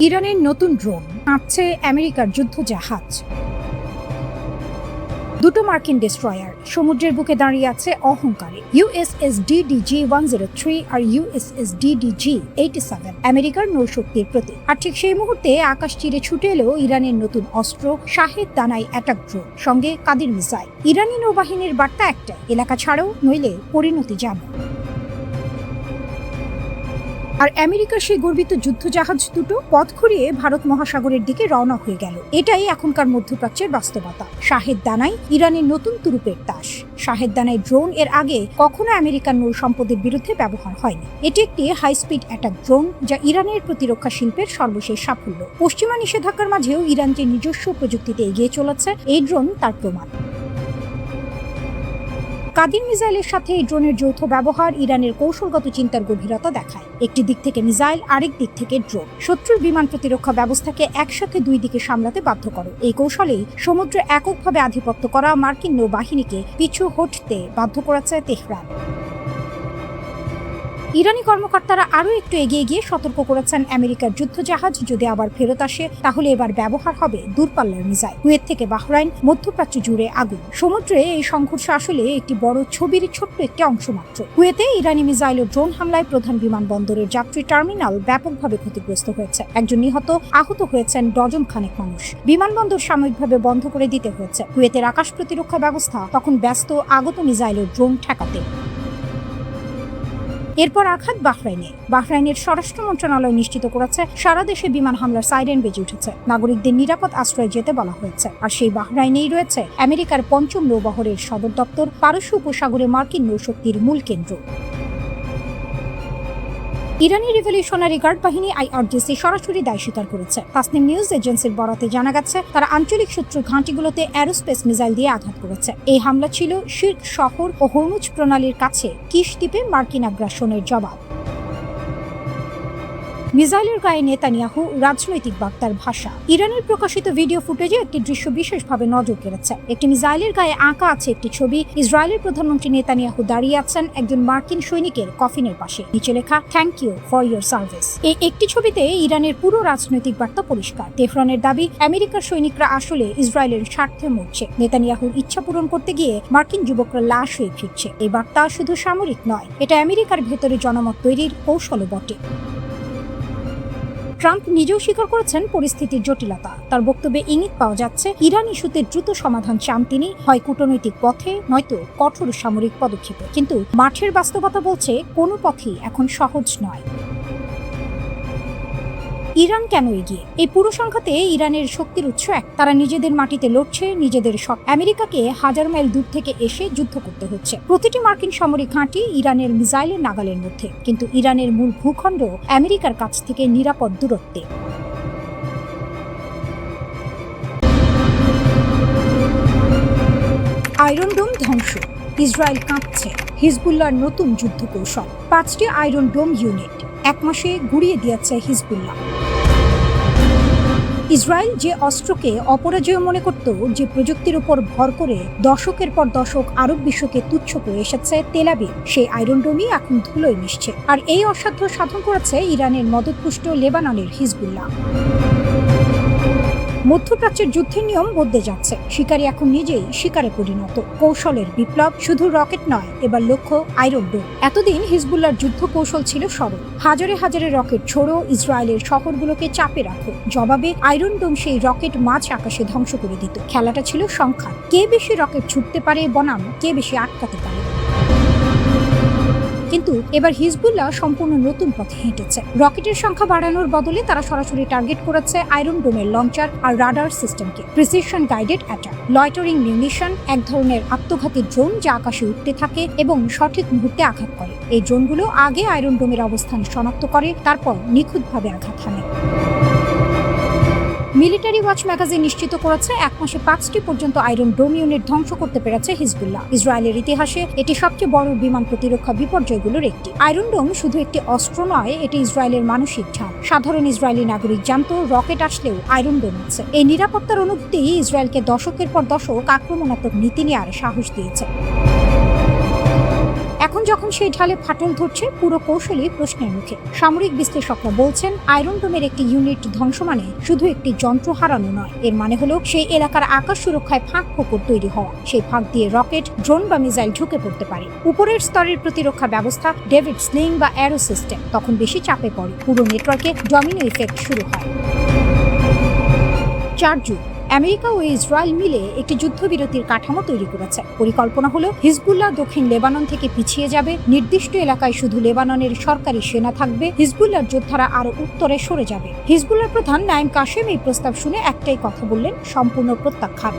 ইরানের নতুন ড্রোন কাঁপছে আমেরিকার যুদ্ধ জাহাজ। দুটো মার্কিন ডেস্ট্রয়ার সমুদ্রের বুকে দাঁড়িয়ে আছে অহংকারে। ইউএসএস ডিডিজি 103 আর ইউএসএস ডিডিজি 87 আমেরিকার নৌশক্তির প্রতীক। আর ঠিক সেই মুহূর্তে আকাশ চিরে ছুটে এলো ইরানের নতুন অস্ত্র শাহেদ দানাই অ্যাটাক ড্রোন, সঙ্গে কাদির মিসাইল। ইরানি নৌবাহিনীর বার্তা একটাই, এলাকা ছাড়াও নইলে পরিণতি জানো। আর আমেরিকার সেই গর্বিত যুদ্ধজাহাজ দুটো পথ ঘুরিয়ে ভারত মহাসাগরের দিকে রওনা হয়ে গেল। এটাই এখনকার মধ্যপ্রাচ্যের বাস্তবতা। শাহেদ দানাই ইরানের নতুন তুরুপের তাস। শাহেদ দানাই ড্রোন এর আগে কখনো আমেরিকান নৌ সম্পদের বিরুদ্ধে ব্যবহার হয়নি। এটি একটি হাই স্পিড অ্যাটাক ড্রোন, যা ইরানের প্রতিরক্ষা শিল্পের সর্বশেষ সাফল্য। পশ্চিমা নিষেধাজ্ঞার মাঝেও ইরান যে নিজস্ব প্রযুক্তিতে এগিয়ে চলেছে, এই ড্রোন তার প্রমাণ। কাদির মিসাইলের সাথে এই ড্রোনের যৌথ ব্যবহার ইরানের কৌশলগত চিন্তার গভীরতা দেখায়। একটি দিক থেকে মিসাইল, আরেক দিক থেকে ড্রোন শত্রুর বিমান প্রতিরক্ষা ব্যবস্থাকে একসাথে দুই দিকে সামলাতে বাধ্য করে। এই কৌশলেই সমুদ্রে এককভাবে আধিপত্য করা মার্কিন নৌবাহিনীকে পিছু হটতে বাধ্য করেছে তেহরান। ইরানি কর্মকর্তারা আরও একটু এগিয়ে গিয়ে সতর্ক করেছেন, আমেরিকার যুদ্ধজাহাজ যদি আবার ফেরত আসে, তাহলে এবার ব্যবহার হবে দূরপাল্লার মিসাইল। কুয়েত থেকে বাহরাইন, মধ্যপ্রাচ্য জুড়ে আগুন। সমুদ্রে এই সংঘর্ষ আসলে একটি বড় ছবির ছোট্ট একটি অংশ মাত্র। কুয়েতে ইরানি মিসাইল ও ড্রোন হামলায় প্রধান বিমানবন্দরের যাত্রী টার্মিনাল ব্যাপকভাবে ক্ষতিগ্রস্ত হয়েছে। একজন নিহত, আহত হয়েছেন ডজন খানেক মানুষ। বিমানবন্দর সাময়িকভাবে বন্ধ করে দিতে হয়েছে। কুয়েতের আকাশ প্রতিরক্ষা ব্যবস্থা তখন ব্যস্ত আগত মিসাইল ও ড্রোন ঠেকাতে। এরপর আঘাত বাহরাইনের স্বরাষ্ট্র মন্ত্রণালয় নিশ্চিত করেছে, সারা দেশে বিমান হামলার সাইরেন বেজে উঠেছে। নাগরিকদের নিরাপদ আশ্রয়ে যেতে বলা হয়েছে। আর সেই বাহরাইনেই রয়েছে আমেরিকার পঞ্চম নৌবহরের সদর দপ্তর, পারস্য উপসাগরে মার্কিন নৌশক্তির মূল কেন্দ্র। ইরানি রিভলিউশনারি গার্ড বাহিনী আইআরজিসি সরাসরি দায় স্বীকার করেছে। তাসনিম নিউজ এজেন্সির বরাতে জানা গেছে, তারা আঞ্চলিক শত্রুর ঘাঁটিগুলোতে অ্যারোস্পেস মিসাইল দিয়ে আঘাত করেছে। এই হামলা ছিল শির্ক শহর ও হরমুজ প্রণালীর কাছে কিশ দ্বীপে মার্কিন আগ্রাসনের জবাব। মিসাইলের গায়ে নেতানিয়াহু রাজনৈতিক বার্তার ভাষা। ইরানের প্রকাশিত ভিডিও ফুটেজে একটি দৃশ্য বিশেষভাবে নজর কেড়েছে। একটি মিসাইলের গায়ে আঁকা আছে একটি ছবি। ইসরায়েলের প্রধানমন্ত্রী নেতানিয়াহু দাঁড়িয়ে আছেন একজন মার্কিন সৈনিকের কফিনের পাশে। নিচে লেখা, thank you for your service. এই একটি ছবিতে ইরানের পুরো রাজনৈতিক বার্তা পরিষ্কার। তেহরানের দাবি, আমেরিকার সৈনিকরা আসলে ইসরায়েলের স্বার্থে মরছে। নেতানিয়াহুর ইচ্ছা পূরণ করতে গিয়ে মার্কিন যুবকরা লাশ হয়ে ফিরছে। এই বার্তা শুধু সামরিক নয়, এটা আমেরিকার ভেতরে জনমত তৈরির কৌশলও বটে। ট্রাম্প নিজেও স্বীকার করেছেন পরিস্থিতির জটিলতা। তার বক্তব্যে ইঙ্গিত পাওয়া যাচ্ছে, ইরান ইস্যুতে দ্রুত সমাধান চান তিনি, হয় কূটনৈতিক পথে, নয়তো কঠোর সামরিক পদক্ষেপে। কিন্তু মাঠের বাস্তবতা বলছে, কোনো পথই এখন সহজ নয়। ইরান কেন এগিয়ে? এই পুরো সংখ্যাতে ইরানের শক্তির উৎস এক, তারা নিজেদের মাটিতে লড়ছে, নিজেদের আমেরিকাকে হাজার মাইল দূর থেকে এসে যুদ্ধ করতে হচ্ছে। প্রতিটি মার্কিন সামরিক ঘাঁটি ইরানের মিসাইলের নাগালের মধ্যে, কিন্তু ইরানের মূল ভূখণ্ড আমেরিকার কাছ থেকে নিরাপদ দূরত্বে। আয়রন ডোম ধ্বংস, ইসরায়েল কাঁপছে। হিজবুল্লাহর নতুন যুদ্ধ কৌশল। 5টি আয়রন ডোম ইউনিট 1 মাসে গুড়িয়ে দিয়েছে হিজবুল্লাহ। ইসরায়েল যে অস্ত্রকে অপরাজেয় মনে করত, যে প্রযুক্তির উপর ভর করে দশকের পর দশক আরব বিশ্বকে তুচ্ছ করে এসেছে তেল আবিব, সেই আয়রন ডোমই এখন ধুলোয় মিশছে। আর এই অসাধ্য সাধন করেছে ইরানের মদতপুষ্ট লেবাননের হিজবুল্লাহ। মধ্যপ্রাচ্যের যুদ্ধের নিয়ম বদলে যাচ্ছে। শিকারী এখন নিজেই শিকারে পরিণত। কৌশলের বিপ্লব, শুধু রকেট নয়, এবার লক্ষ্য আয়রন ডোম। এতদিন হিজবুল্লাহর যুদ্ধ কৌশল ছিল সরল, হাজারে হাজারে রকেট ছোড়ো, ইসরায়েলের শহরগুলোকে চাপে রাখো। জবাবে আয়রন ডোম সেই রকেট মাঝ আকাশে ধ্বংস করে দিত। খেলাটা ছিল সংখ্যা, কে বেশি রকেট ছুটতে পারে বনাম কে বেশি আটকাতে পারে। কিন্তু এবার হিজবুল্লাহ সম্পূর্ণ নতুন পথে হেঁটেছে। রকেটের সংখ্যা বাড়ানোর বদলে তারা সরাসরি টার্গেট করেছে আয়রন ডোমের লঞ্চার আর রাডার সিস্টেমকে। Precision guided attack, loitering munition, এক ধরনের আত্মঘাতী ড্রোন যা আকাশে উঠতে থাকে এবং সঠিক মুহূর্তে আঘাত করে। এই ড্রোনগুলো আগে আয়রন ডোমের অবস্থান শনাক্ত করে, তারপর নিখুঁতভাবে আঘাত হানে। মিলিটারি ওয়াচ ম্যাগাজিন নিশ্চিত করেছে, 1 মাসে 5টি পর্যন্ত আয়রন ডোম ইউনিট ধ্বংস করতে পেরেছে হিজবুল্লাহ। ইসরায়েলের ইতিহাসে এটি সবচেয়ে বড় বিমান প্রতিরক্ষা বিপর্যয়গুলোর একটি। আয়রন ডোম শুধু একটি অস্ত্র নয়, এটি ইসরায়েলের মানসিক ঝাঁপ। সাধারণ ইসরায়েলি নাগরিক জানত, রকেট আসলেও আয়রন ডোম আছে। এই নিরাপত্তার অনুভূতি ইসরায়েলকে দশকের পর দশক আক্রমণাত্মক নীতি নেওয়ার সাহস দিয়েছে। এখন যখন সেই ঢালে ফাটল ধরছে, পুরো কৌশলই প্রশ্নের মুখে। সামরিক বিশ্লেষকরা বলছেন, আয়রন ডোমের একটি ইউনিট ধ্বংস মানে শুধু একটি যন্ত্র হারানো নয়, এর মানে হলো সেই এলাকার আকাশ সুরক্ষায় ফাঁক ফোকর তৈরি হওয়া। সেই ফাঁক দিয়ে রকেট, ড্রোন বা মিসাইল ঢুকে পড়তে পারে। উপরের স্তরের প্রতিরক্ষা ব্যবস্থা, ডেভিড স্লিং বা অ্যারো সিস্টেম তখন বেশি চাপে পড়ে। পুরো নেটওয়ার্কে ডমিনো ইফেক্ট শুরু হয়। 4 জুন আমেরিকা ও ইসরায়েল মিলে একটি যুদ্ধবিরতির কাঠামো তৈরি করেছে। পরিকল্পনা হলো হিজবুল্লাহ দক্ষিণ লেবানন থেকে পিছিয়ে যাবে, নির্দিষ্ট এলাকায় শুধু লেবাননের সরকারি সেনা থাকবে, হিজবুল্লাহর যোদ্ধারা আরো উত্তরে সরে যাবে। হিজবুল্লাহ প্রধান নাইম কাশেম এই প্রস্তাব শুনে একটাই কথা বললেন, সম্পূর্ণ প্রত্যাখ্যান।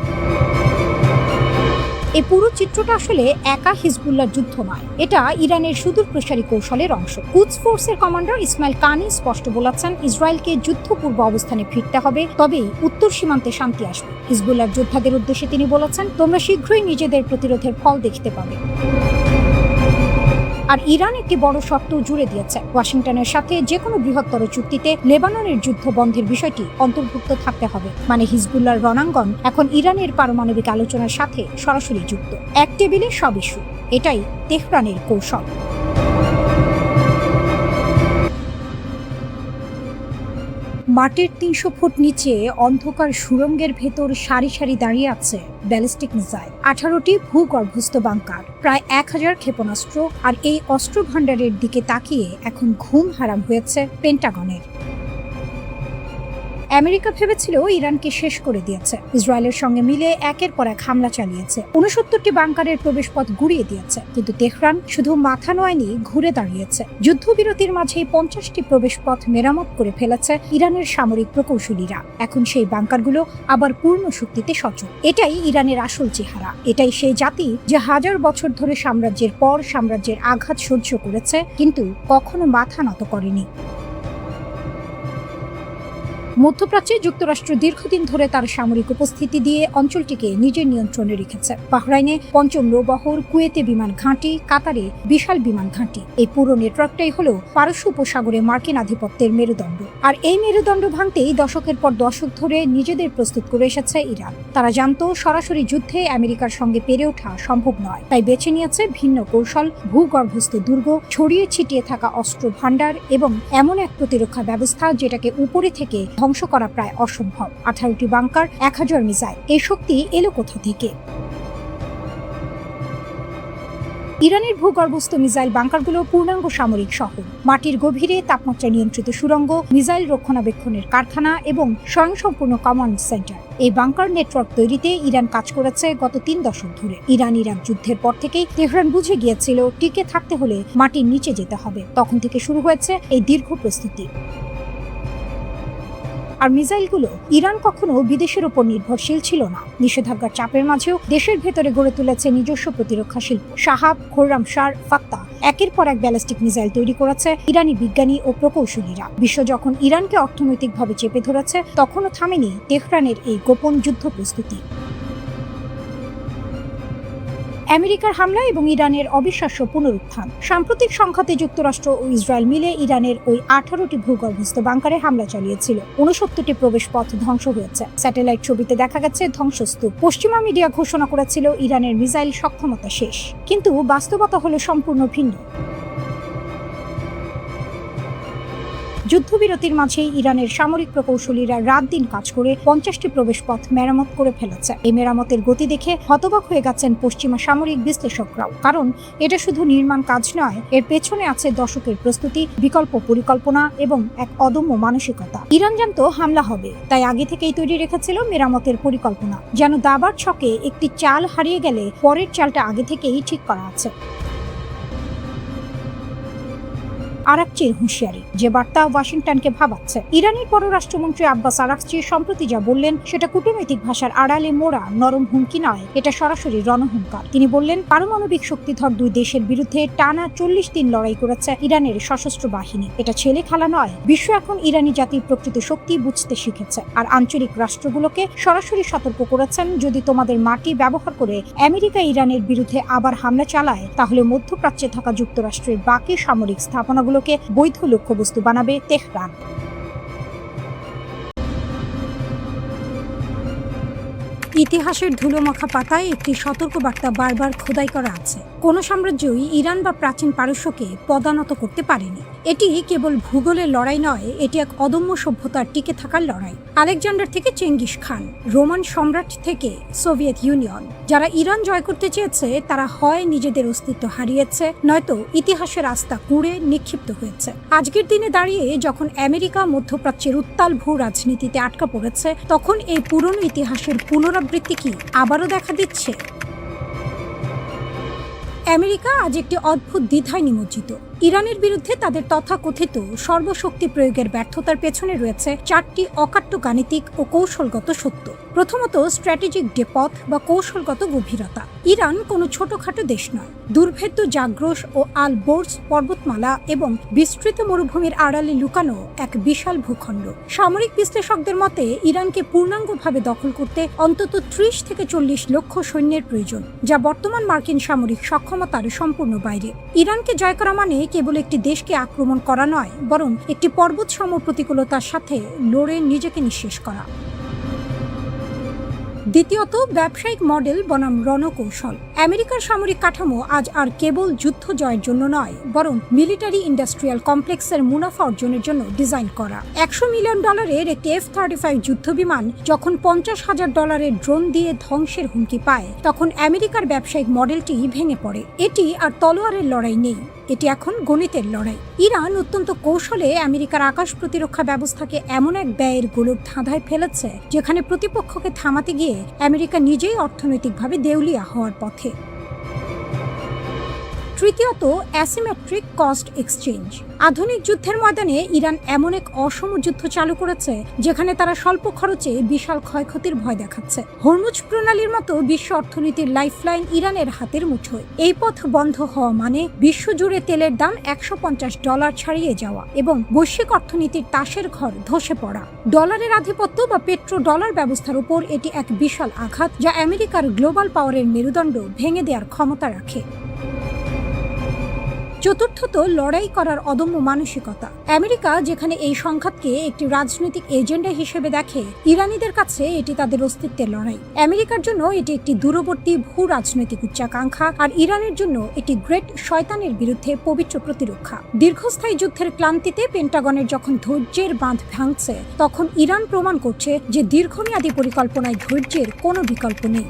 এই পুরো চিত্রটা আসলে একা হিজবুল্লাহর যুদ্ধ নয়, এটা ইরানের সুদূর প্রসারী কৌশলের অংশ। কুদস ফোর্সের কমান্ডার ইসমাইল কানি স্পষ্ট বলেছেন, ইসরায়েলকে যুদ্ধপূর্ব অবস্থানে ফিরতে হবে, তবেই উত্তর সীমান্তে শান্তি আসবে। হিজবুল্লাহর যোদ্ধাদের উদ্দেশ্যে তিনি বলেছেন, তোমরা শীঘ্রই নিজেদের প্রতিরোধের ফল দেখতে পাবে। আর ইরান একটি বড় শর্ত জুড়ে দিয়েছে, ওয়াশিংটনের সাথে যে কোনো বৃহত্তর চুক্তিতে লেবাননের যুদ্ধ বন্ধের বিষয়টি অন্তর্ভুক্ত থাকতে হবে। মানে হিজবুল্লাহর রণাঙ্গন এখন ইরানের পারমাণবিক আলোচনার সাথে সরাসরি যুক্ত। এক টেবিলে সব ইস্যু, এটাই তেহরানের কৌশল। মাটির 300 ফুট নিচে অন্ধকার সুড়ঙ্গের ভেতর সারি সারি দাঁড়িয়ে আছে ব্যালিস্টিক মিসাইল, 18টি ভূগর্ভস্থ বাংকার, প্রায় 1000 ক্ষেপণাস্ত্র। আর এই অস্ত্র ভাণ্ডারের দিকে তাকিয়ে এখন ঘুম হারাম হয়েছে পেন্টাগনের। আমেরিকা ভেবেছিল ইরানকে শেষ করে দিয়েছে, ইসরায়েলের সঙ্গে মিলে একের পর এক হামলা চালিয়েছে, 69টি বাংকারের প্রবেশপথ গুড়িয়ে দিয়েছে। কিন্তু তেহরান শুধু মাথা নোয়ায়নি, ঘুরে দাঁড়িয়েছে। যুদ্ধবিরতির মাঝেই 50টি প্রবেশপথ মেরামত করে ফেলেছে ইরানের সামরিক প্রকৌশলীরা। এখন সেই বাংকারগুলো আবার পূর্ণ শক্তিতে সচল। এটাই ইরানের আসল চেহারা। এটাই সেই জাতি যে হাজার বছর ধরে সাম্রাজ্যের পর সাম্রাজ্যের আঘাত সহ্য করেছে, কিন্তু কখনো মাথা নত করেনি। মধ্যপ্রাচ্যে যুক্তরাষ্ট্র দীর্ঘদিন ধরে তার সামরিক উপস্থিতি দিয়ে অঞ্চলটিকে নিজের নিয়ন্ত্রণে রেখেছে। বাহরাইনে পঞ্চম নৌবহর, কুয়েতে বিমান ঘাঁটি, কাতারে বিশাল বিমান ঘাঁটি। এই পুরো নেটওয়ার্কটাই হলো পারস্য উপসাগরে মার্কিন আধিপত্যের মেরুদণ্ড। আর এই মেরুদণ্ড ভাঙতেই দশকের পর দশক ধরে নিজেদের প্রস্তুত করে এসেছে ইরান। তারা জানতো সরাসরি যুদ্ধে আমেরিকার সঙ্গে পেরে ওঠা সম্ভব নয়, তাই বেছে নিয়েছে ভিন্ন কৌশল, ভূগর্ভস্থ দুর্গ, ছড়িয়ে ছিটিয়ে থাকা অস্ত্র ভাণ্ডার এবং এমন এক প্রতিরক্ষা ব্যবস্থা যেটাকে উপরে থেকে ধ্বংস করা প্রায় অসম্ভব। 18টি বাংকার, 1000 মিসাইল, এই শক্তি এলো কোথা থেকে? ইরানের ভূগর্ভস্থ মিসাইল বাংকারগুলো পূর্ণাঙ্গ সামরিক শহর, মাটির গভীরে তাপমাত্রা নিয়ন্ত্রিত সুড়ঙ্গ, মিসাইল রক্ষণাবেক্ষণের কারখানা এবং স্বয়ংসম্পূর্ণ কমান্ড সেন্টার। এই বাংকার নেটওয়ার্ক তৈরিতে ইরান কাজ করেছে গত 3 দশক ধরে। ইরান ইরাক যুদ্ধের পর থেকেই তেহরান বুঝে গিয়েছিল টিকে থাকতে হলে মাটির নিচে যেতে হবে। তখন থেকে শুরু হয়েছে এই দীর্ঘ প্রস্তুতি। আর মিসাইলগুলো ইরান কখনো বিদেশের উপর নির্ভরশীল ছিল না। নিষেধাজ্ঞার চাপের মাঝেও দেশের ভেতরে গড়ে তুলেছে নিজস্ব প্রতিরক্ষা শিল্প। শাহাব, খোররামশার, ফাত্তা একের পর এক ব্যালিস্টিক মিসাইল তৈরি করেছে ইরানি বিজ্ঞানী ও প্রকৌশলীরা। বিশ্ব যখন ইরানকে অর্থনৈতিকভাবে চেপে ধরেছে, তখনও থামেনি তেহরানের এই গোপন যুদ্ধ প্রস্তুতি। আমেরিকার হামলা এবং ইরানের অবিশ্বাস্য পুনরুত্থান। সাম্প্রতিক সংঘাতে যুক্তরাষ্ট্র ও ইসরায়েল মিলে ইরানের ওই 18টি ভূগর্ভস্থ বাংকারে হামলা চালিয়েছিল। 69টি প্রবেশপথ ধ্বংস হয়েছে। স্যাটেলাইট ছবিতে দেখা গেছে ধ্বংসস্তূপ। পশ্চিমা মিডিয়া ঘোষণা করেছিল ইরানের মিসাইল সক্ষমতা শেষ, কিন্তু বাস্তবতা হলো সম্পূর্ণ ভিন্ন। যুদ্ধবিরতির মাঝেই ইরানের সামরিক প্রকৌশলীরা রাত দিন কাজ করে 50টি প্রবেশপথ মেরামত করে ফেলেছে। এই মেরামতের গতি দেখে হতবাক হয়ে গেছেন পশ্চিমা সামরিক বিশ্লেষকরাও, কারণ এটা শুধু নির্মাণ কাজ নয়, এর পেছনে আছে দশকের প্রস্তুতি, বিকল্প পরিকল্পনা এবং এক অদম্য মানসিকতা। ইরান জানতো হামলা হবে, তাই আগে থেকেই তৈরি রেখেছিল মেরামতের পরিকল্পনা, যেন দাবার ছকে একটি চাল হারিয়ে গেলে পরের চালটা আগে থেকেই ঠিক করা আছে। আরাকচির হুঁশিয়ারি, যে বার্তা ওয়াশিংটনকে ভাবাচ্ছে। ইরানের পররাষ্ট্রমন্ত্রী আব্বাস আরাকচি সম্প্রতি যা বললেন সেটা কূটনৈতিক ভাষার আড়ালে মোড়া নরম হুমকি নয়, এটা সরাসরি রণহুঙ্কার। তিনি বললেন, পারমাণবিক শক্তিধর দুই দেশের বিরুদ্ধে টানা 40 দিন লড়াই করেছে ইরানের সশস্ত্র বাহিনী। এটা ছেলে খেলা নয়। বিশ্ব এখন ইরানি জাতির প্রকৃত শক্তি বুঝতে শিখেছে। আর আঞ্চলিক রাষ্ট্রগুলোকে সরাসরি সতর্ক করেছেন, যদি তোমাদের মাটি ব্যবহার করে আমেরিকা ইরানের বিরুদ্ধে আবার হামলা চালায়, তাহলে মধ্যপ্রাচ্যে থাকা যুক্তরাষ্ট্রের বাকি সামরিক স্থাপনাগুলোকে বৈধ লক্ষ্যবস্তু বানাবে তেহরান। ইতিহাসের ধুলোমাখা পাতায় একটি সতর্কবার্তা বারবার খোদাই করা আছে। কোনো সাম্রাজ্যই ইরান বা প্রাচীন পারস্যকে পদানত করতে পারেনি। এটি কেবল ভূগোলের লড়াই নয়, এটি এক অদম্য সভ্যতার টিকে থাকার লড়াই। আলেকজান্ডার থেকে চেঙ্গিস খান, রোমান সম্রাট থেকে সোভিয়েত ইউনিয়ন, যারা ইরান জয় করতে চেয়েছে তারা হয় নিজেদের অস্তিত্ব হারিয়েছে, নয়তো ইতিহাসের আস্থা কুঁড়ে নিক্ষিপ্ত হয়েছে। আজকের দিনে দাঁড়িয়ে যখন আমেরিকা মধ্যপ্রাচ্যের উত্তাল ভূ রাজনীতিতে আটকা পড়েছে, তখন এই পুরনো ইতিহাসের পুনরাবৃত্তি কি আবারও দেখা দিচ্ছে? আমেরিকা আজ একটি অদ্ভুত দ্বিধায় নিমজ্জিত। ইরানের বিরুদ্ধে তাদের তথাকথিত সর্বশক্তি প্রয়োগের ব্যর্থতার পেছনে রয়েছে 4টি অকাট্য গাণিতিক ও কৌশলগত সত্য। প্রথমত, স্ট্র্যাটেজিক ডেপথ বা কৌশলগত গভীরতা। ইরান কোনো ছোটখাটো দেশ নয়। দুর্ভেদ্য জাগ্রস ও আল বোর্স পর্বতমালা এবং বিস্তৃত মরুভূমির আড়ালে লুকানো এক বিশাল ভূখণ্ড। সামরিক বিশ্লেষকদের মতে ইরানকে পূর্ণাঙ্গভাবে দখল করতে অন্তত 30 থেকে 40 লক্ষ সৈন্যের প্রয়োজন, যা বর্তমান মার্কিন সামরিক সক্ষমতার সম্পূর্ণ বাইরে। ইরানকে জয় করা মানে কেবল একটি দেশকে আক্রমণ করা নয়, বরং একটি পর্বত সম প্রতিকূলতার সাথে লড়ে নিজেকে নিঃশেষ করা। দ্বিতীয়ত, ব্যবসায়িক মডেল বনাম রণকৌশল। আমেরিকার সামরিক কাঠামো আজ আর কেবল যুদ্ধ জয়ের জন্য নয়, বরং মিলিটারি ইন্ডাস্ট্রিয়াল কমপ্লেক্সের মুনাফা অর্জনের জন্য ডিজাইন করা। $100 মিলিয়ন একটি F-35 যুদ্ধবিমান যখন $50,000 ড্রোন দিয়ে ধ্বংসের হুমকি পায়, তখন আমেরিকার ব্যবসায়িক মডেলটি ভেঙে পড়ে। এটি আর তলোয়ারের লড়াই নেই, এটি এখন গণিতের লড়াই। ইরান অত্যন্ত কৌশলে আমেরিকার আকাশ প্রতিরক্ষা ব্যবস্থাকে এমন এক ব্যয়ের গোলক ধাঁধায় ফেলেছে, যেখানে প্রতিপক্ষকে থামাতে গিয়ে আমেরিকা নিজেই অর্থনৈতিকভাবে দেউলিয়া হওয়ার পথে। তৃতীয়ত, অ্যাসিমেট্রিক কস্ট এক্সচেঞ্জ। আধুনিক যুদ্ধের ময়দানে ইরান এমন এক অসম যুদ্ধ চালু করেছে যেখানে তারা স্বল্প খরচে বিশাল ক্ষয়ক্ষতির ভয় দেখাচ্ছে। হরমুজ প্রণালীর মতো বিশ্ব অর্থনীতির লাইফলাইন ইরানের হাতের মুঠোয়। এই পথ বন্ধ হওয়া মানে বিশ্বজুড়ে তেলের দাম $150 ছাড়িয়ে যাওয়া এবং বৈশ্বিক অর্থনীতির তাসের ঘর ধসে পড়া। ডলারের আধিপত্য বা পেট্রো ডলার ব্যবস্থার উপর এটি এক বিশাল আঘাত, যা আমেরিকার গ্লোবাল পাওয়ারের মেরুদণ্ড ভেঙে দেওয়ার ক্ষমতা রাখে। চতুর্থত, লড়াই করার অদম্য মানসিকতা। আমেরিকা যেখানে এই সংঘাতকে একটি রাজনৈতিক এজেন্ডা হিসেবে দেখে, ইরানিদের কাছে এটি তাদের অস্তিত্বের লড়াই। আমেরিকার জন্য এটি একটি দূরবর্তী ভূ রাজনৈতিক উচ্চাকাঙ্ক্ষা, আর ইরানের জন্য এটি গ্রেট শয়তানের বিরুদ্ধে পবিত্র প্রতিরক্ষা। দীর্ঘস্থায়ী যুদ্ধের ক্লান্তিতে পেন্টাগনের যখন ধৈর্যের বাঁধ ভাঙছে, তখন ইরান প্রমাণ করছে যে দীর্ঘমেয়াদী পরিকল্পনায় ধৈর্যের কোনো বিকল্প নেই।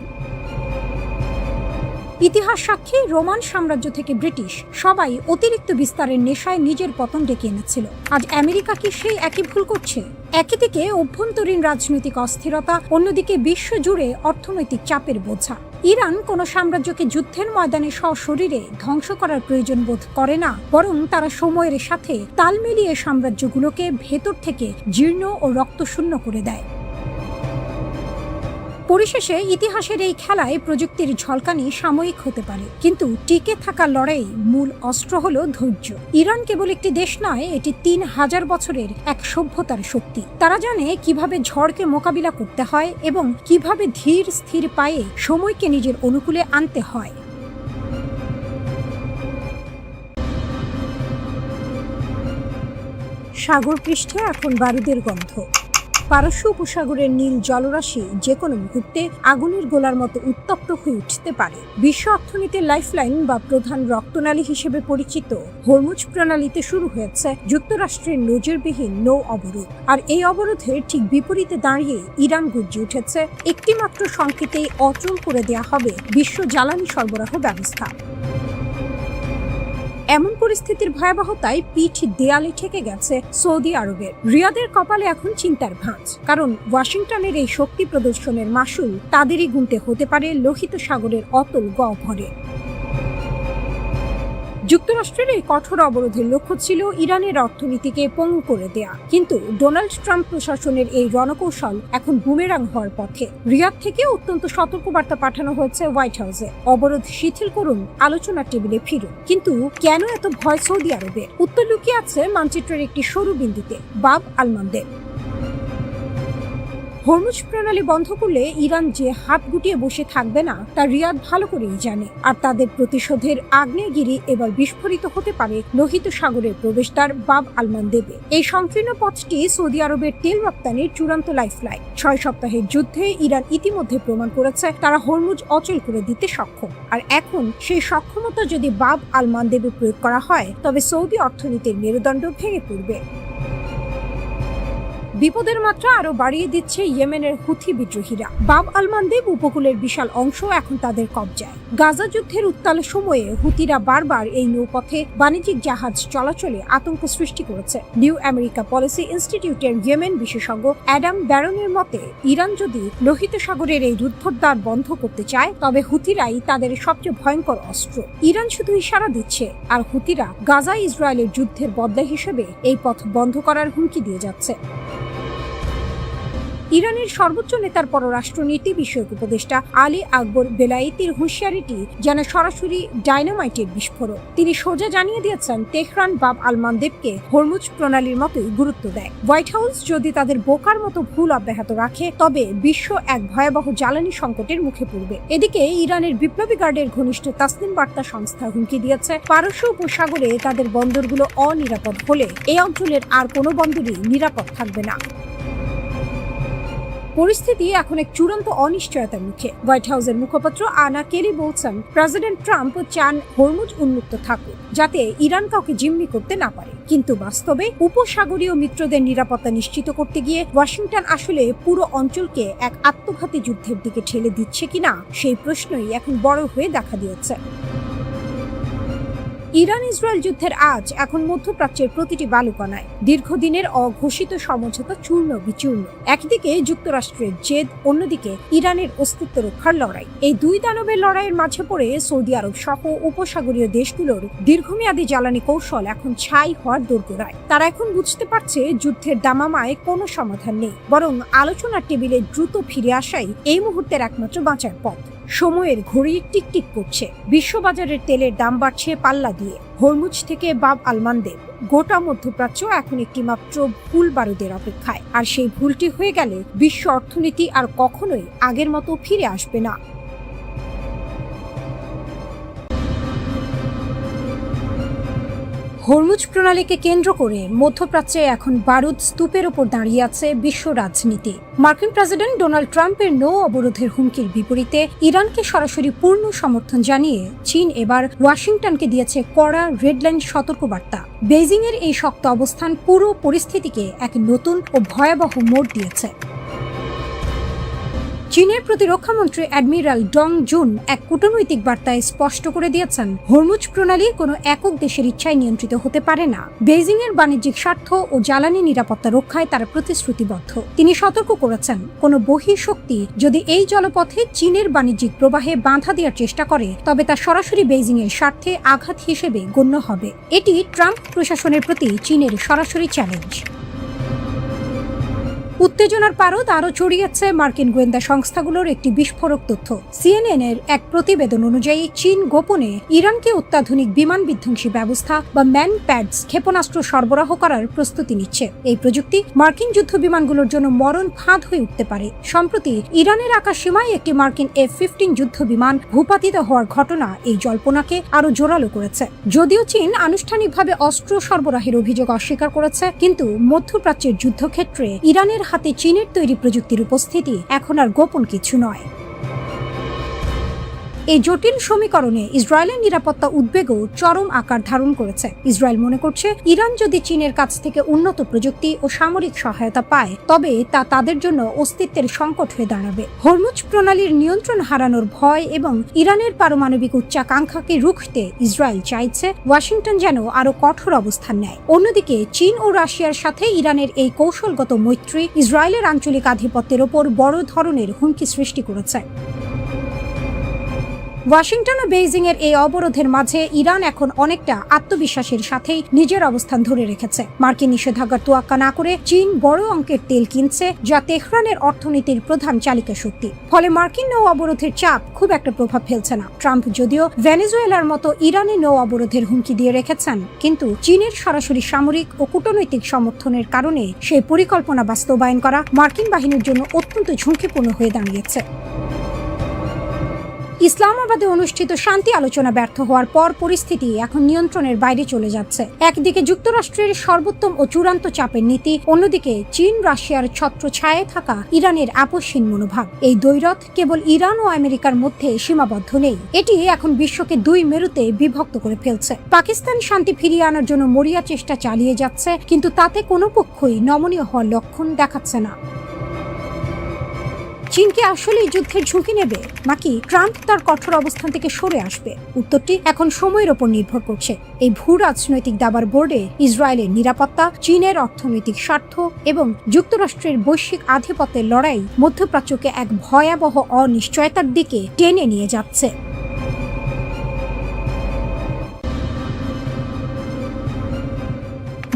ইতিহাস সাক্ষী, রোমান সাম্রাজ্য থেকে ব্রিটিশ সবাই অতিরিক্ত বিস্তারের নেশায় নিজের পতন ডেকে এনেছিল। আজ আমেরিকা কি সেই একই ভুল করছে? একদিকে অভ্যন্তরীণ রাজনৈতিক অস্থিরতা, অন্যদিকে বিশ্বজুড়ে অর্থনৈতিক চাপের বোঝা। ইরান কোনো সাম্রাজ্যকে যুদ্ধের ময়দানে সশরীরে ধ্বংস করার প্রয়োজন বোধ করে না, বরং তারা সময়ের সাথে তাল মিলিয়ে সাম্রাজ্যগুলোকে ভেতর থেকে জীর্ণ ও রক্তশূন্য করে দেয়। পরিশেষে ইতিহাসের এই খেলায় প্রযুক্তির ঝলকানি সাময়িক হতে পারে, কিন্তু টিকে থাকার লড়াই মূল অস্ত্র হলো ধৈর্য। ইরান কেবল একটি দেশ নয়, এটি 3000 বছরের এক সভ্যতার শক্তি। তারা জানে কিভাবে ঝড়কে মোকাবিলা করতে হয় এবং কিভাবে ধীর স্থির পায়ে সময়কে নিজের অনুকূলে আনতে হয়। সাগর পৃষ্ঠে এখন বারুদের গন্ধ। পারস্য উপসাগরের নীল জলরাশি যে কোনো মুহূর্তে আগুনের গোলার মতো উত্তপ্ত হয়ে উঠতে পারে। বিশ্ব অর্থনীতির লাইফলাইন বা প্রধান রক্তনালী হিসেবে পরিচিত হরমুজ প্রণালীতে শুরু হয়েছে যুক্তরাষ্ট্রের নজিরবিহীন নৌ অবরোধ। আর এই অবরোধের ঠিক বিপরীতে দাঁড়িয়ে ইরান গর্জে উঠেছে, একটি মাত্র সংকেতেই অচল করে দেয়া হবে বিশ্ব জ্বালানি সরবরাহ ব্যবস্থা। এমন পরিস্থিতির ভয়াবহতায় পিঠ দেয়ালে ঠেকে গেছে সৌদি আরবের। রিয়াদের কপালে এখন চিন্তার ভাঁজ, কারণ ওয়াশিংটনের এই শক্তি প্রদর্শনের মাসুল তাদেরই গুনতে হতে পারে লোহিত সাগরের অতল গহ্বরে। যুক্তরাষ্ট্রের এই কঠোর অবরোধের লক্ষ্য ছিল ইরানের অর্থনীতিকে পঙ্গু করে দেয়া, কিন্তু ডোনাল্ড ট্রাম্প প্রশাসনের এই রণকৌশল এখন বুমেরাং হওয়ার পথে। রিয়াদ থেকে অত্যন্ত সতর্কবার্তা পাঠানো হয়েছে হোয়াইট হাউসে, অবরোধ শিথিল করুন, আলোচনার টেবিলে ফিরুন। কিন্তু কেন এত ভয় সৌদি আরবের? উত্তর লুকিয়ে আছে মানচিত্রের একটি সরু বিন্দুতে, বাব আল মানদেব। হরমুজ প্রণালী বন্ধ করলে ইরান যে হাত গুটিয়ে বসে থাকবে না তা রিয়াদ ভালো করেই জানে, আর তাদের প্রতিশোধের আগ্নেয়গিরি এবার বিস্ফোরিত হতে পারে লোহিত সাগরের প্রবেশদ্বার বাব আল মানদেবে। এই সংকীর্ণ পথটি সৌদি আরবের তেল রপ্তানির চূড়ান্ত লাইফলাইন। 6 সপ্তাহের যুদ্ধে ইরান ইতিমধ্যে প্রমাণ করেছে তারা হরমুজ অচল করে দিতে সক্ষম, আর এখন সেই সক্ষমতা যদি বাব আল মানদেবে প্রয়োগ করা হয় তবে সৌদি অর্থনীতির মেরুদণ্ড ভেঙে পড়বে। বিপদের মাত্রা আরো বাড়িয়ে দিচ্ছে ইয়েমেনের হুথি বিদ্রোহীরা। বাব আল মানদেব উপকূলের বিশাল অংশ এখন তাদের কবজায়। গাজা যুদ্ধের উত্তাল সময়ে হুথিরা বারবার এই নৌপথে বাণিজ্যিক জাহাজ চলাচলে আতঙ্ক সৃষ্টি করেছে। নিউ আমেরিকা পলিসি ইনস্টিটিউটের ইয়েমেন বিশেষজ্ঞ অ্যাডাম ব্যারনের মতে, ইরান যদি লোহিত সাগরের এই রুদ্ধদ্বার বন্ধ করতে চায় তবে হুথিরাই তাদের সবচেয়ে ভয়ঙ্কর অস্ত্র। ইরান শুধু ইশারা দিচ্ছে, আর হুথিরা গাজা ইসরায়েলের যুদ্ধের বদলা হিসেবে এই পথ বন্ধ করার হুমকি দিয়ে যাচ্ছে। ইরানের সর্বোচ্চ নেতার পররাষ্ট্রনীতি বিষয়ক উপদেষ্টা আলী আকবর বেলায়েতির হুঁশিয়ারিটি যেন সরাসরি ডায়নামাইটের বিস্ফোরক। তিনি সোজা জানিয়ে দিয়েছেন তেহরান বাব আল মানদেবকে হরমুজ প্রণালীর মতোই গুরুত্ব দেয়। হোয়াইট হাউস যদি তাদের বোকার মতো ভুল অব্যাহত রাখে তবে বিশ্ব এক ভয়াবহ জ্বালানি সংকটের মুখে পড়বে। এদিকে ইরানের বিপ্লবী গার্ডের ঘনিষ্ঠ তাসনিম বার্তা সংস্থা হুমকি দিয়েছে পারস্য উপসাগরে তাদের বন্দরগুলো অনিরাপদ হলে এই অঞ্চলের আর কোনো বন্দরই নিরাপদ থাকবে না। পরিস্থিতি এখন এক চূড়ান্ত অনিশ্চয়তার মুখে। হোয়াইট হাউসের মুখপাত্র আনা কেলি বলছেন, প্রেসিডেন্ট ট্রাম্প চান হরমুজ উন্মুক্ত থাকুক যাতে ইরান কাউকে জিম্মি করতে না পারে, কিন্তু বাস্তবে উপসাগরীয় মিত্রদের নিরাপত্তা নিশ্চিত করতে গিয়ে ওয়াশিংটন আসলে পুরো অঞ্চলকে এক আত্মঘাতী যুদ্ধের দিকে ঠেলে দিচ্ছে কিনা সেই প্রশ্নই এখন বড় হয়ে দেখা দিয়েছে। ইরান ইসরায়েল যুদ্ধের আজ এখন মধ্যপ্রাচ্যের প্রতিটি বালুকণায় দীর্ঘদিনের অঘোষিত সমঝোতা চূর্ণ বিচূর্ণ। একদিকে যুক্তরাষ্ট্রের জেদ, অন্যদিকে ইরানের অস্তিত্ব রক্ষার লড়াই। এই দুই দানবের লড়াইয়ের মাঝে পড়ে সৌদি আরব সহ উপসাগরীয় দেশগুলোর দীর্ঘমেয়াদী জ্বালানি কৌশল এখন ছাই হওয়ার দোরগোড়ায়। তারা এখন বুঝতে পারছে যুদ্ধের দামামায় কোনো সমাধান নেই, বরং আলোচনার টেবিলে দ্রুত ফিরে আসাই এই মুহূর্তের একমাত্র বাঁচার পথ। সময়ের ঘড়ি টিকটিক করছে, বিশ্ববাজারের তেলের দাম বাড়ছে পাল্লা দিয়ে। হরমুজ থেকে বাব আল মানদেব, গোটা মধ্যপ্রাচ্য এখন একটি মাত্র ভুল বারুদের অপেক্ষায়, আর সেই ভুলটি হয়ে গেলে বিশ্ব অর্থনীতি আর কখনোই আগের মতো ফিরে আসবে না। হরমুজ প্রণালীকে কেন্দ্র করে মধ্যপ্রাচ্যে এখন বারুদ স্তূপের ওপর দাঁড়িয়ে আছে বিশ্ব রাজনীতি। মার্কিন প্রেসিডেন্ট ডোনাল্ড ট্রাম্পের নৌ অবরোধের হুমকির বিপরীতে ইরানকে সরাসরি পূর্ণ সমর্থন জানিয়ে চীন এবার ওয়াশিংটনকে দিয়েছে কড়া রেডলাইন সতর্কবার্তা। বেইজিং এর এই শক্ত অবস্থান পুরো পরিস্থিতিকে এক নতুন ও ভয়াবহ মোড় দিয়েছে। চীনের প্রতিরক্ষামন্ত্রী অ্যাডমিরাল ডং জুন এক কূটনৈতিক বার্তায় স্পষ্ট করে দিয়েছেন, হরমুজ প্রণালী কোনো একক দেশের ইচ্ছায় নিয়ন্ত্রিত হতে পারে না। বেইজিং এর বাণিজ্যিক স্বার্থ ও জ্বালানি নিরাপত্তা রক্ষায় তারা প্রতিশ্রুতিবদ্ধ। তিনি সতর্ক করেছেন, কোনো বহিঃশক্তি যদি এই জলপথে চীনের বাণিজ্যিক প্রবাহে বাধা দেওয়ার চেষ্টা করে তবে তা সরাসরি বেইজিং এর স্বার্থে আঘাত হিসেবে গণ্য হবে। এটি ট্রাম্প প্রশাসনের প্রতি চীনের সরাসরি চ্যালেঞ্জ। উত্তেজনার পারদ আরও ছড়িয়েছে মার্কিন গোয়েন্দা সংস্থাগুলোর একটি বিস্ফোরক তথ্য। সিএনএন এর এক প্রতিবেদন অনুযায়ী চীন গোপনে ইরানকে অত্যাধুনিক বিমান বিধ্বংসী ব্যবস্থা বা ম্যান প্যাডস ক্ষেপণাস্ত্র সরবরাহ করার প্রস্তুতি নিচ্ছে। এই প্রযুক্তি মার্কিন যুদ্ধ বিমানগুলোর জন্য মরণ ফাঁদ হয়ে উঠতে পারে। সম্প্রতি ইরানের আকাশসীমায় একটি মার্কিন F-15 যুদ্ধ বিমান ভূপাতিত হওয়ার ঘটনা এই জল্পনাকে আরও জোরালো করেছে। যদিও চীন আনুষ্ঠানিকভাবে অস্ত্র সরবরাহের অভিযোগ অস্বীকার করেছে, কিন্তু মধ্যপ্রাচ্যের যুদ্ধক্ষেত্রে ইরানের হাতে চীনের তৈরি প্রযুক্তির উপস্থিতি এখন আর গোপন কিছু নয়। এই জটিল সমীকরণে ইসরায়েলের নিরাপত্তা উদ্বেগও চরম আকার ধারণ করেছে। ইসরায়েল মনে করছে, ইরান যদি চীনের কাছ থেকে উন্নত প্রযুক্তি ও সামরিক সহায়তা পায় তবে তা তাদের জন্য অস্তিত্বের সংকট হয়ে দাঁড়াবে। হরমুজ প্রণালীর নিয়ন্ত্রণ হারানোর ভয় এবং ইরানের পারমাণবিক উচ্চাকাঙ্ক্ষাকে রুখতে ইসরায়েল চাইছে ওয়াশিংটন যেন আরও কঠোর অবস্থান নেয়। অন্যদিকে চীন ও রাশিয়ার সাথে ইরানের এই কৌশলগত মৈত্রী ইসরায়েলের আঞ্চলিক আধিপত্যের ওপর বড় ধরনের হুমকি সৃষ্টি করেছে। ওয়াশিংটন ও বেইজিং এর এই অবরোধের মাঝে ইরান এখন অনেকটা আত্মবিশ্বাসের সাথেই নিজের অবস্থান ধরে রেখেছে। মার্কিন নিষেধাজ্ঞার তোয়াক্কা না করে চীন বড় অঙ্কের তেল কিনছে, যা তেহরানের অর্থনীতির প্রধান চালিকা শক্তি। ফলে মার্কিন নৌ অবরোধের চাপ খুব একটা প্রভাব ফেলছে না। ট্রাম্প যদিও ভেনেজুয়েলার মতো ইরানি নৌ অবরোধের হুমকি দিয়ে রেখেছেন, কিন্তু চীনের সরাসরি সামরিক ও কূটনৈতিক সমর্থনের কারণে সেই পরিকল্পনা বাস্তবায়ন করা মার্কিন বাহিনীর জন্য অত্যন্ত ঝুঁকিপূর্ণ হয়ে দাঁড়িয়েছে। ইসলামাবাদে অনুষ্ঠিত শান্তি আলোচনা ব্যর্থ হওয়ার পর পরিস্থিতি এখন নিয়ন্ত্রণের বাইরে চলে যাচ্ছে। একদিকে যুক্তরাষ্ট্রের সর্বোত্তম ও চূড়ান্ত চাপের নীতি, অন্যদিকে চীন রাশিয়ার ছত্রছায়ায় থাকা ইরানের আপোষহীন মনোভাব। এই দ্বৈরথ কেবল ইরান ও আমেরিকার মধ্যে সীমাবদ্ধ নেই, এটি এখন বিশ্বকে দুই মেরুতে বিভক্ত করে ফেলছে। পাকিস্তান শান্তি ফিরিয়ে আনার জন্য মরিয়া চেষ্টা চালিয়ে যাচ্ছে, কিন্তু তাতে কোনো পক্ষই নমনীয় হওয়ার লক্ষণ দেখাচ্ছে না। চীন কি আসলে যুদ্ধের ঝুঁকি নেবে, নাকি ট্রাম্প তার কঠোর অবস্থান থেকে সরে আসবে? উত্তরটি এখন সময়ের ওপর নির্ভর করছে। এই ভূ রাজনৈতিক দাবার বোর্ডে ইসরায়েলের নিরাপত্তা, চীনের অর্থনৈতিক স্বার্থ এবং যুক্তরাষ্ট্রের বৈশ্বিক আধিপত্যের লড়াই মধ্যপ্রাচ্যকে এক ভয়াবহ অনিশ্চয়তার দিকে টেনে নিয়ে যাচ্ছে।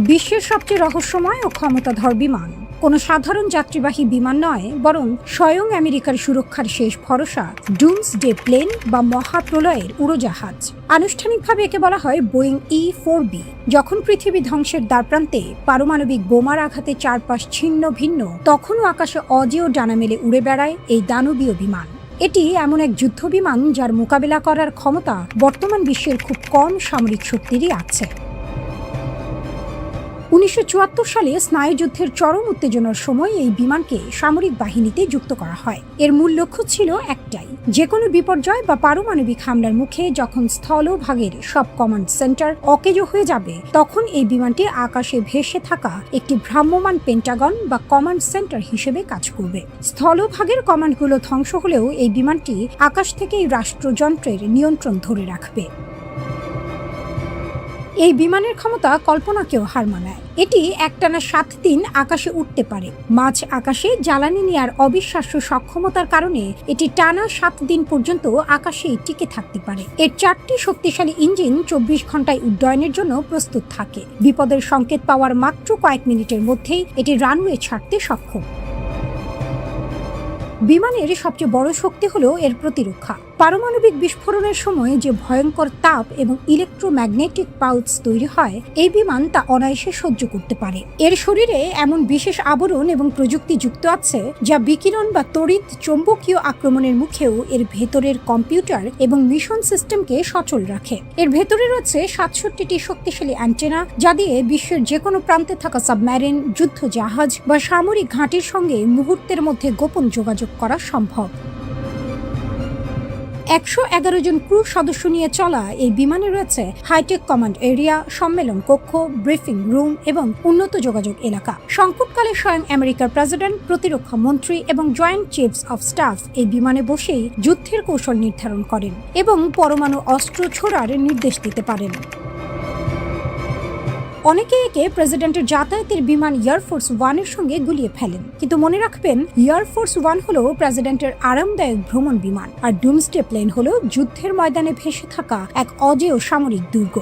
বিশ্বের সবচেয়ে রহস্যময় ও ক্ষমতাধর বিমান কোনো সাধারণ যাত্রীবাহী বিমান নয়, বরং স্বয়ং আমেরিকার সুরক্ষার শেষ ভরসা ডুমসডে প্লেন বা মহাপ্রলয়ের উড়োজাহাজ। আনুষ্ঠানিকভাবে একে বলা হয় বোয়িং E-4B। যখন পৃথিবী ধ্বংসের দ্বারপ্রান্তে পারমাণবিক বোমার আঘাতে চারপাশ ছিন্ন ভিন্ন, তখনও আকাশে অজেয় ডানা মেলে উড়ে বেড়ায় এই দানবীয় বিমান। এটি এমন এক যুদ্ধ বিমান যার মোকাবেলা করার ক্ষমতা বর্তমান বিশ্বের খুব কম সামরিক শক্তিরই আছে। 1974 সালে স্নায়ুযুদ্ধের চরম উত্তেজনার সময় এই বিমানকে সামরিক বাহিনীতে যুক্ত করা হয়। এর মূল লক্ষ্য ছিল একটাই, যে কোনো বিপর্যয় বা পারমাণবিক হামলার মুখে যখন স্থলভাগের সব কমান্ড সেন্টার অকেজো হয়ে যাবে, তখন এই বিমানটি আকাশে ভেসে থাকা একটি ভ্রাম্যমাণ পেন্টাগন বা কমান্ড সেন্টার হিসেবে কাজ করবে। স্থলভাগের কমান্ডগুলো ধ্বংস হলেও এই বিমানটি আকাশ থেকেই রাষ্ট্রযন্ত্রের নিয়ন্ত্রণ ধরে রাখবে। এই বিমানের ক্ষমতা কল্পনাকেও হার মানায়। এটি একটানা 7 দিন আকাশে উঠতে পারে। মাঝ আকাশে জ্বালানি নেয়ার অবিশ্বাস্য সক্ষমতার কারণে এটি টানা 7 দিন পর্যন্ত আকাশেই টিকে থাকতে পারে। এর 4টি শক্তিশালী ইঞ্জিন 24 ঘন্টায় উড্ডয়নের জন্য প্রস্তুত থাকে। বিপদের সংকেত পাওয়ার মাত্র কয়েক মিনিটের মধ্যেই এটি রানওয়ে ছাড়তে সক্ষম। বিমানের সবচেয়ে বড় শক্তি হলো এর প্রতিরক্ষা। পারমাণবিক বিস্ফোরণের সময় যে ভয়ঙ্কর তাপ এবং ইলেকট্রোম্যাগনেটিক পালস তৈরি হয়, এই বিমান তা অনায়াসে সহ্য করতে পারে। এর শরীরে এমন বিশেষ আবরণ এবং প্রযুক্তি যুক্ত আছে যা বিকিরণ বা তড়িৎ চৌম্বকীয় আক্রমণের মুখেও এর ভেতরের কম্পিউটার এবং মিশন সিস্টেমকে সচল রাখে। এর ভেতরে রয়েছে 67টি শক্তিশালী অ্যান্টেনা, যা দিয়ে বিশ্বের যে কোনো প্রান্তে থাকা সাবমেরিন, যুদ্ধ জাহাজ বা সামরিক ঘাঁটির সঙ্গে মুহূর্তের মধ্যে গোপন যোগাযোগ করা সম্ভব। 111 জন ক্রু সদস্য নিয়ে চলা এই বিমানে রয়েছে হাইটেক কমান্ড এরিয়া, সম্মেলন কক্ষ, ব্রিফিং রুম এবং উন্নত যোগাযোগ এলাকা। সংকটকালে স্বয়ং আমেরিকার প্রেসিডেন্ট, প্রতিরক্ষা মন্ত্রী এবং জয়েন্ট চিফস অফ স্টাফ এই বিমানে বসেই যুদ্ধের কৌশল নির্ধারণ করেন এবং পরমাণু অস্ত্র ছোড়ার নির্দেশ দিতে পারেন। অনেকে একে প্রেসিডেন্টের যাতায়াতের বিমান এয়ারফোর্স 1 এর সঙ্গে গুলিয়ে ফেলেন, কিন্তু মনে রাখবেন এয়ারফোর্স 1 হলো প্রেসিডেন্টের আরামদায়ক ভ্রমণ বিমান, আর ডুমসডে প্লেন হলো যুদ্ধের ময়দানে ভেসে থাকা এক অজেয় সামরিক দুর্গ।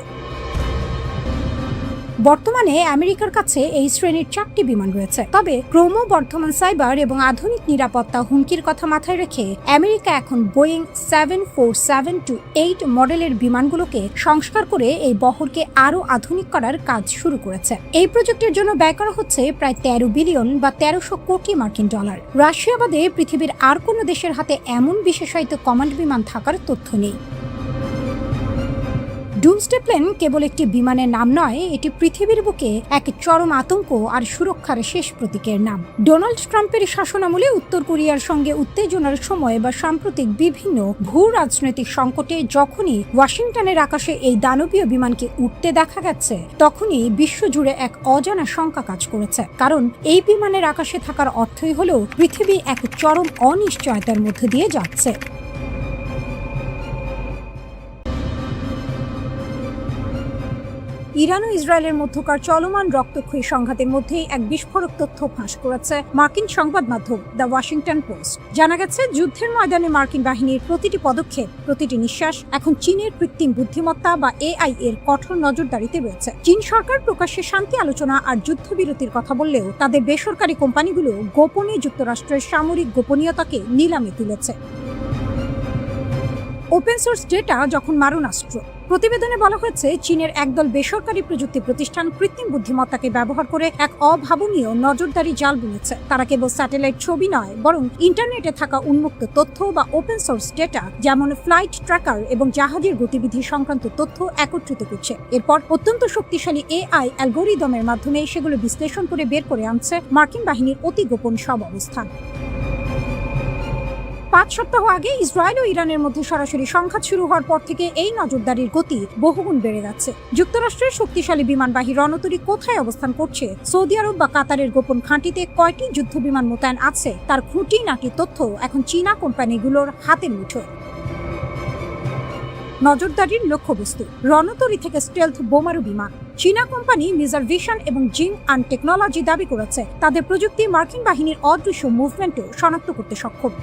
বর্তমানে আমেরিকার কাছে এই শ্রেণীর 4টি বিমান রয়েছে, তবে ক্রমবর্ধমান সাইবার এবং আধুনিক নিরাপত্তা হুমকির কথা মাথায় রেখে আমেরিকা এখন বোয়িং 747-8 মডেলের বিমানগুলোকে সংস্কার করে এই বহরকে আরও আধুনিক করার কাজ শুরু করেছে। এই প্রজেক্টের জন্য ব্যয় করা হচ্ছে প্রায় 13 বিলিয়ন বা 1300 কোটি মার্কিন ডলার। রাশিয়া বাদে পৃথিবীর আর কোনো দেশের হাতে এমন বিশেষায়িত কমান্ড বিমান থাকার তথ্য নেই। ডুমসডে প্লেন কেবল একটি বিমানের নাম নয়, এটি পৃথিবীর বুকে এক চরম আতঙ্ক আর সুরক্ষার শেষ প্রতীকের নাম। ডোনাল্ড ট্রাম্পের শাসনামলে উত্তর কোরিয়ার সঙ্গে উত্তেজনার সময় বা সাম্প্রতিক বিভিন্ন ভূ রাজনৈতিক সংকটে যখনই ওয়াশিংটনের আকাশে এই দানবীয় বিমানকে উঠতে দেখা গেছে, তখনই বিশ্বজুড়ে এক অজানা শঙ্কা কাজ করেছে। কারণ এই বিমানের আকাশে থাকার অর্থই হলো পৃথিবী এক চরম অনিশ্চয়তার মধ্য দিয়ে যাচ্ছে। ইরান ও ইসরায়েলের মধ্যকার চলমান রক্তক্ষয়ী সংঘাতের মধ্যেই এক বিস্ফোরক তথ্য ফাঁস করেছে মার্কিন সংবাদ মাধ্যম দ্য ওয়াশিংটন পোস্ট। জানা গেছে, যুদ্ধের ময়দানে মার্কিন বাহিনীর প্রতিটি পদক্ষেপ, প্রতিটি নিঃশ্বাস এখন চীনের কৃত্রিম বুদ্ধিমত্তা বা AI এর কঠোর নজরদারিতে রয়েছে। চীন সরকার প্রকাশ্যে শান্তি আলোচনা আর যুদ্ধবিরতির কথা বললেও তাদের বেসরকারি কোম্পানিগুলো গোপনে যুক্তরাষ্ট্রের সামরিক গোপনীয়তাকে নিলামে তুলেছে। ওপেন সোর্স ডেটা যখন মারণাস্ত্র। প্রতিবেদনে বলা হয়েছে, চীনের একদল বেসরকারি প্রযুক্তি প্রতিষ্ঠান কৃত্রিম বুদ্ধিমত্তাকে ব্যবহার করে এক অভাবনীয় নজরদারি জাল বুনেছে। তারা কেবল স্যাটেলাইট ছবি নয়, বরং ইন্টারনেটে থাকা উন্মুক্ত তথ্য বা ওপেন সোর্স ডেটা, যেমন ফ্লাইট ট্র্যাকার এবং জাহাজের গতিবিধি সংক্রান্ত তথ্য একত্রিত করছে। এরপর অত্যন্ত শক্তিশালী AI অ্যালগোরিদমের মাধ্যমে সেগুলো বিশ্লেষণ করে বের করে আনছে মার্কিন বাহিনীর অতি গোপন সব অবস্থান। 5 সপ্তাহ আগে ইসরায়েল ও ইরানের মধ্যে সরাসরি সংঘাত শুরু হওয়ার পর থেকে এই নজরদারির গতি বহুগুণ বেড়ে যাচ্ছে। যুক্তরাষ্ট্রের শক্তিশালী বিমানবাহী রণতরী কোথায় অবস্থান করছে, সৌদি আরব বা কাতারের গোপন ঘাঁটিতে কয়টি যুদ্ধবিমান মোতায়েন আছে, তার খুঁটিনাটি তথ্য এখন চীনা কোম্পানিগুলোর হাতের মুঠোয়। নজরদারির লক্ষ্যবস্তু রণতরী থেকে স্টেলথ বোমারু বিমান। চীনা কোম্পানি মিজার ভিশন এবং জিং আন টেকনোলজি দাবি করেছে তাদের প্রযুক্তি মার্কিন বাহিনীর অদৃশ্য মুভমেন্টও শনাক্ত করতে সক্ষম।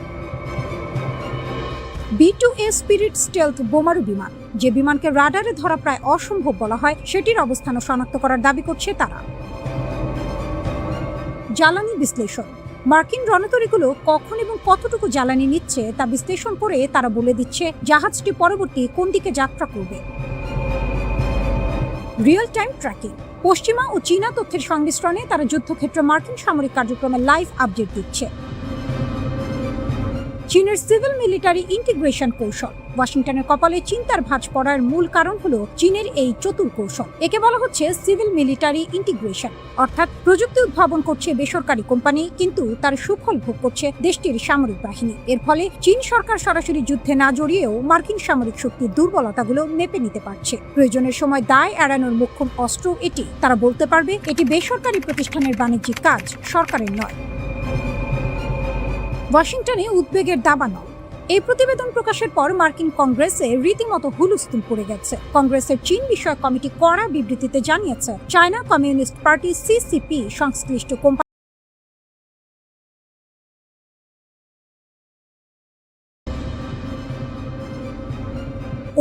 B-2A স্পিরিট স্টেলথ বোমারু বিমান, যে বিমানকে রাডারে ধরা প্রায় অসম্ভব বলা হয়, সেটির অবস্থানও শনাক্ত করার দাবি করছে তারা। জ্বালানি বিশ্লেষণ। মার্কিন রণতরীগুলো কখন এবং কতটুকু জ্বালানি নিচ্ছে তা বিশ্লেষণ করে তারা বলে দিচ্ছে জাহাজটি পরবর্তী কোন দিকে যাত্রা করবে। Real time tracking. পশ্চিমা ও চীনা তথ্যের সংমিশ্রণে তারা যুদ্ধক্ষেত্রে মার্কিন সামরিক কার্যক্রমে লাইভ আপডেট দিচ্ছে। চীনের সিভিল মিলিটারি ইন্টিগ্রেশন কৌশল। ওয়াশিংটনের কপালে চিন্তার ভাঁজ পড়ার মূল কারণ হলো চীনের এই চতুর কৌশল। একে বলা হচ্ছে সিভিল মিলিটারি ইন্টিগ্রেশন, অর্থাৎ প্রযুক্তি উদ্ভাবন করছে বেসরকারি কোম্পানি, কিন্তু তার সুফল ভোগ করছে দেশটির সামরিক বাহিনী। এর ফলে চীন সরকার সরাসরি যুদ্ধে না জড়িয়েও মার্কিন সামরিক শক্তির দুর্বলতাগুলো মেপে নিতে পারছে। প্রয়োজনের সময় দায় এড়ানোর মোক্ষম অস্ত্র এটি। তারা বলতে পারবে এটি বেসরকারি প্রতিষ্ঠানের বাণিজ্যিক কাজ, সরকারের নয়। ওয়াশিংটনে উদ্বেগের দাবানল। এই প্রতিবেদন প্রকাশের পর মার্কিন কংগ্রেসে রীতিমতো হুলস্থুল পড়ে গেছে। কংগ্রেসের চীন বিষয়ক কমিটি কড়া বিবৃতিতে জানিয়েছে, চায়না কমিউনিস্ট পার্টি CCP সংশ্লিষ্ট কোম্পানি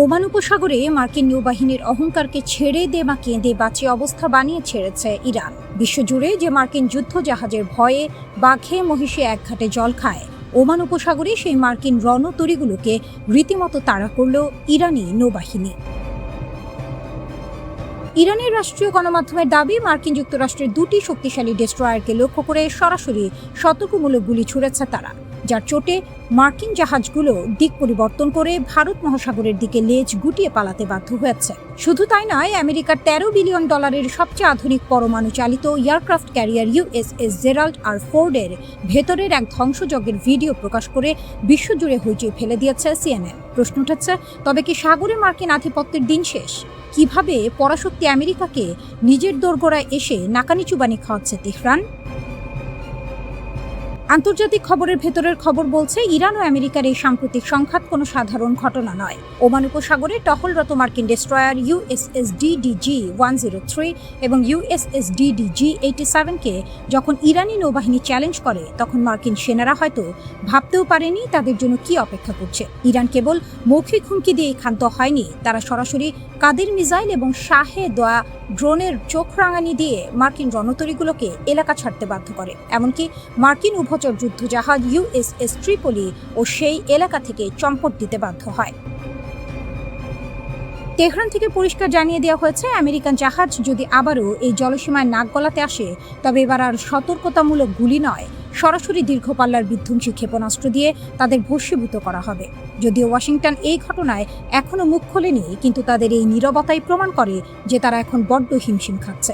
ওমান উপসাগরে মার্কিন নৌবাহিনীর অহংকারকে ছেড়ে দে বা কেঁদে বাঁচে অবস্থা বানিয়ে ছেড়েছে ইরান। বিশ্বজুড়ে যে মার্কিন যুদ্ধ জাহাজের ভয়ে বাঘে মহিষে এক ঘাটে জল খায়, ওমান উপসাগরে সেই মার্কিন রণতরীগুলোকে রীতিমতো তাড়া করল ইরানি নৌবাহিনী। ইরানের রাষ্ট্রীয় গণমাধ্যমের দাবি, মার্কিন যুক্তরাষ্ট্রের 2টি শক্তিশালী ডেস্ট্রয়ারকে লক্ষ্য করে সরাসরি সতর্কমূলক গুলি ছুড়েছে তারা, যার চোটে মার্কিন জাহাজগুলো দিক পরিবর্তন করে ভারত মহাসাগরের দিকে লেজ গুটিয়ে পালাতে বাধ্য হয়েছে। শুধু তাই নয়, আমেরিকার $13 বিলিয়ন সবচেয়ে আধুনিক পরমাণু চালিত aircraft carrier USS Gerald R ফোর্ডের ভেতরের এক ধ্বংসযজ্ঞের ভিডিও প্রকাশ করে বিশ্বজুড়ে হইচই ফেলে দিয়েছে CNN। প্রশ্ন উঠেছে, তবে কি সাগরে মার্কিন আধিপত্যের দিন শেষ? কিভাবে পরাশক্তি আমেরিকাকে নিজের দোরগোড়ায় এসে নাকানি চুবানি খাওয়াচ্ছে তেহরান? আন্তর্জাতিক খবরের ভেতরের খবর বলছে, ইরান ও আমেরিকার এই সাম্প্রতিক সংঘাত কোনো সাধারণ ঘটনা নয়। ওমান উপসাগরে টহলরত মার্কিন ডেস্ট্রয়ার USS DDG-103 এবং USS DDG-87কে যখন ইরানি নৌবাহিনী চ্যালেঞ্জ করে, তখন মার্কিন সেনারা হয়তো ভাবতেও পারেনি তাদের জন্য কি অপেক্ষা করছে। ইরান কেবল মৌখিক হুমকি দিয়েই ক্ষান্ত হয়নি, তারা সরাসরি কাদের মিসাইল এবং শাহে দোয়া ড্রোনের চোখ রাঙানি দিয়ে মার্কিন রণতরীগুলোকে এলাকা ছাড়তে বাধ্য করে। এমনকি মার্কিন উভচর যুদ্ধজাহাজ USS ট্রিপলি ও সেই এলাকা থেকে চম্পট দিতে বাধ্য হয়। তেহরান থেকে পরিষ্কার জানিয়ে দেওয়া হয়েছে, আমেরিকান জাহাজ যদি আবারও এই জলসীমায় নাক গলাতে আসে, তবে এবার আর সতর্কতামূলক গুলি নয়, সরাসরি দীর্ঘপাল্লার বিধ্বংসী ক্ষেপণাস্ত্র দিয়ে তাদের ভস্মীভূত করা হবে। যদিও ওয়াশিংটন এই ঘটনায় এখনো মুখ খোলেনি, কিন্তু তাদের এই নীরবতাই প্রমাণ করে যে তারা এখন বড্ড হিমশিম খাচ্ছে।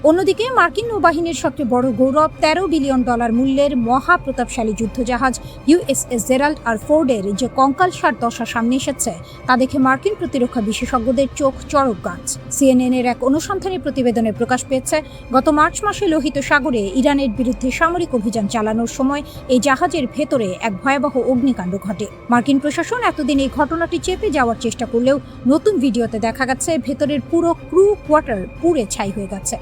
অন্যদিকে মার্কিন নৌবাহিনীর সবচেয়ে বড় গৌরব $13 বিলিয়ন মূল্যের মহাপ্রতাপশালী যুদ্ধজাহাজ USS জেরাল্ড আর ফোর্ডের যে কঙ্কালসার দশা সামনে এসেছে তা দেখে মার্কিন প্রতিরক্ষা বিশেষজ্ঞদের চোখ চড়ক গাছ। CNN এর এক অনুসন্ধানী প্রতিবেদনে প্রকাশ পেয়েছে, গত মার্চ মাসে লোহিত সাগরে ইরানের বিরুদ্ধে সামরিক অভিযান চালানোর সময় এই জাহাজের ভেতরে এক ভয়াবহ অগ্নিকাণ্ড ঘটে। মার্কিন প্রশাসন এতদিন এই ঘটনাটি চেপে যাওয়ার চেষ্টা করলেও নতুন ভিডিওতে দেখা গেছে ভেতরের পুরো ক্রু কোয়ার্টার পুড়ে ছাই হয়ে গেছে।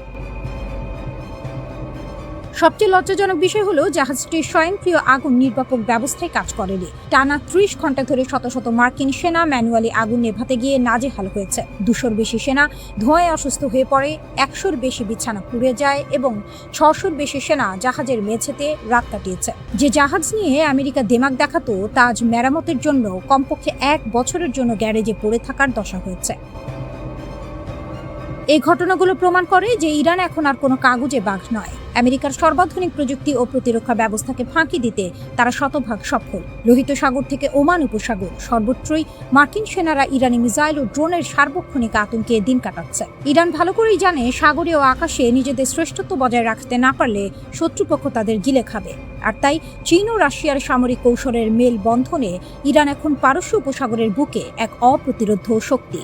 সবচেয়ে লজ্জাজনক বিষয় হলো জাহাজটির স্বয়ংক্রিয় আগুন নির্বাপক ব্যবস্থায় কাজ করেনি। টানা 30 ঘন্টা ধরে শত শত মার্কিন সেনা ম্যানুয়ালি আগুন নেভাতে গিয়ে নাজেহাল হয়েছে। 200-র বেশি সেনা ধোঁয়ায় অসুস্থ হয়ে পড়ে, 100-র বেশি বিছানা পুড়ে যায় এবং 600-র বেশি সেনা জাহাজের মেঝেতে রাত কাটিয়েছে। যে জাহাজ নিয়ে আমেরিকা দেমাগ দেখাতো তা আজ মেরামতের জন্য কমপক্ষে 1 বছরের জন্য গ্যারেজে পড়ে থাকার দশা হয়েছে। এই ঘটনাগুলো প্রমাণ করে যে ইরান এখন আর কোনো কাগজে বাঘ নয়। আমেরিকার সর্বাধুনিক প্রযুক্তি ও প্রতিরক্ষা ব্যবস্থাকে ফাঁকি দিতে তারা শতভাগ সফল। লোহিত সাগর থেকে ওমান উপসাগর সর্বত্রই মার্কিন সেনারা ইরানি মিসাইল ও ড্রোনের সার্বক্ষণিক আতঙ্কে দিন কাটাচ্ছে। ইরান ভালো করেই জানে সাগরে ও আকাশে নিজেদের শ্রেষ্ঠত্ব বজায় রাখতে না পারলে শত্রুপক্ষ তাদের গিলে খাবে। আর তাই চীন ও রাশিয়ার সামরিক কৌশলের মেল বন্ধনে ইরান এখন পারস্য উপসাগরের বুকে এক অপ্রতিরোধ্য শক্তি।